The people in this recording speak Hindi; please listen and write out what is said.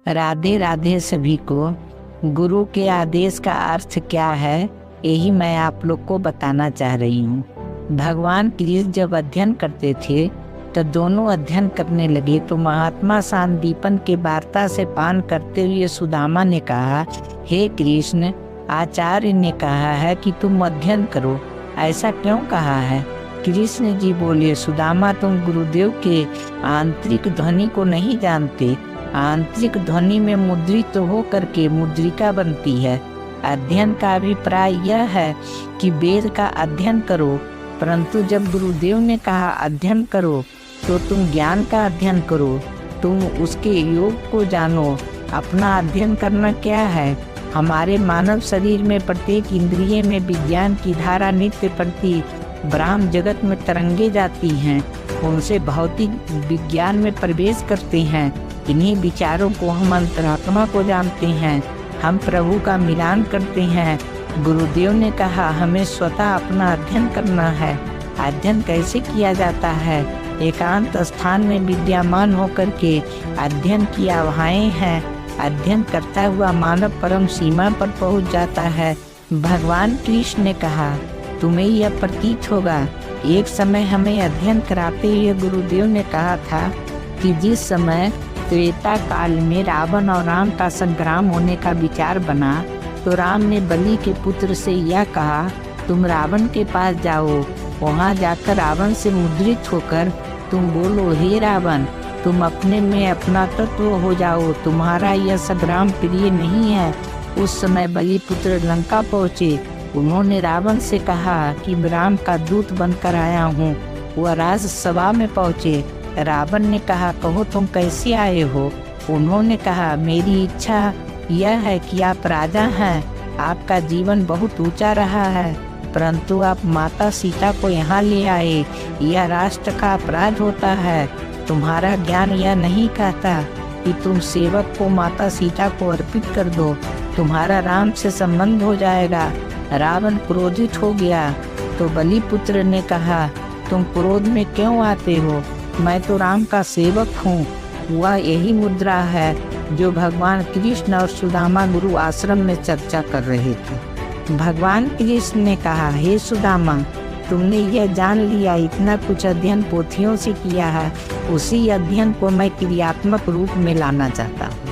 राधे राधे सभी को। गुरु के आदेश का अर्थ क्या है, यही मैं आप लोग को बताना चाह रही हूँ। भगवान कृष्ण जब अध्ययन करते थे तो दोनों अध्ययन करने लगे तो महात्मा सांदीपन के वार्ता से पान करते हुए सुदामा ने कहा, हे कृष्ण, आचार्य ने कहा है कि तुम अध्ययन करो, ऐसा क्यों कहा है? कृष्ण जी बोले, सुदामा, तुम गुरुदेव के आंतरिक ध्वनि को नहीं जानते। आंतरिक ध्वनि में मुद्रित तो हो करके मुद्रिका बनती है। अध्ययन का अभिप्राय यह है कि वेद का अध्ययन करो, परंतु जब गुरुदेव ने कहा अध्ययन करो तो तुम ज्ञान का अध्ययन करो, तुम उसके योग को जानो। अपना अध्ययन करना क्या है? हमारे मानव शरीर में प्रत्येक इंद्रिय में विज्ञान की धारा नित्य प्रति ब्रह्म जगत में तरंगे जाती हैं, उनसे भौतिक विज्ञान में प्रवेश करते हैं। इन्हीं विचारों को हम अंतरात्मा को जानते हैं, हम प्रभु का मिलान करते हैं। गुरुदेव ने कहा हमें स्वतः अपना अध्ययन करना है। अध्ययन कैसे किया जाता है? एकांत स्थान में विद्यमान होकर के अध्ययन की आवाएं हैं। अध्ययन करता हुआ मानव परम सीमा पर पहुंच जाता है। भगवान कृष्ण ने कहा, तुम्हें यह प्रतीत होगा, एक समय हमें अध्ययन कराते हुए गुरुदेव ने कहा था कि जिस समय त्रेता काल में रावण और राम का संग्राम होने का विचार बना तो राम ने बलि के पुत्र से यह कहा, तुम रावण के पास जाओ, वहां जाकर रावण से मुद्रित होकर तुम बोलो, हे रावण, तुम अपने में अपना तत्व हो जाओ, तुम्हारा यह संग्राम प्रिय नहीं है। उस समय बलि पुत्र लंका पहुँचे। उन्होंने रावण से कहा कि राम का दूत बनकर आया हूँ। वह राजसभा में पहुँचे। रावण ने कहा, कहो तुम कैसे आए हो? उन्होंने कहा, मेरी इच्छा यह है कि आप राजा हैं, आपका जीवन बहुत ऊंचा रहा है, परंतु आप माता सीता को यहाँ ले आए, यह राष्ट्र का अपराध होता है। तुम्हारा ज्ञान यह नहीं कहता कि तुम सेवक को माता सीता को अर्पित कर दो, तुम्हारा राम से संबंध हो जाएगा। रावण क्रोधित हो गया तो बलि पुत्र ने कहा, तुम क्रोध में क्यों आते हो? मैं तो राम का सेवक हूँ। वह यही मुद्रा है जो भगवान कृष्ण और सुदामा गुरु आश्रम में चर्चा कर रहे थे। भगवान कृष्ण ने कहा, हे सुदामा, तुमने यह जान लिया, इतना कुछ अध्ययन पोथियों से किया है, उसी अध्ययन को मैं क्रियात्मक रूप में लाना चाहता हूँ।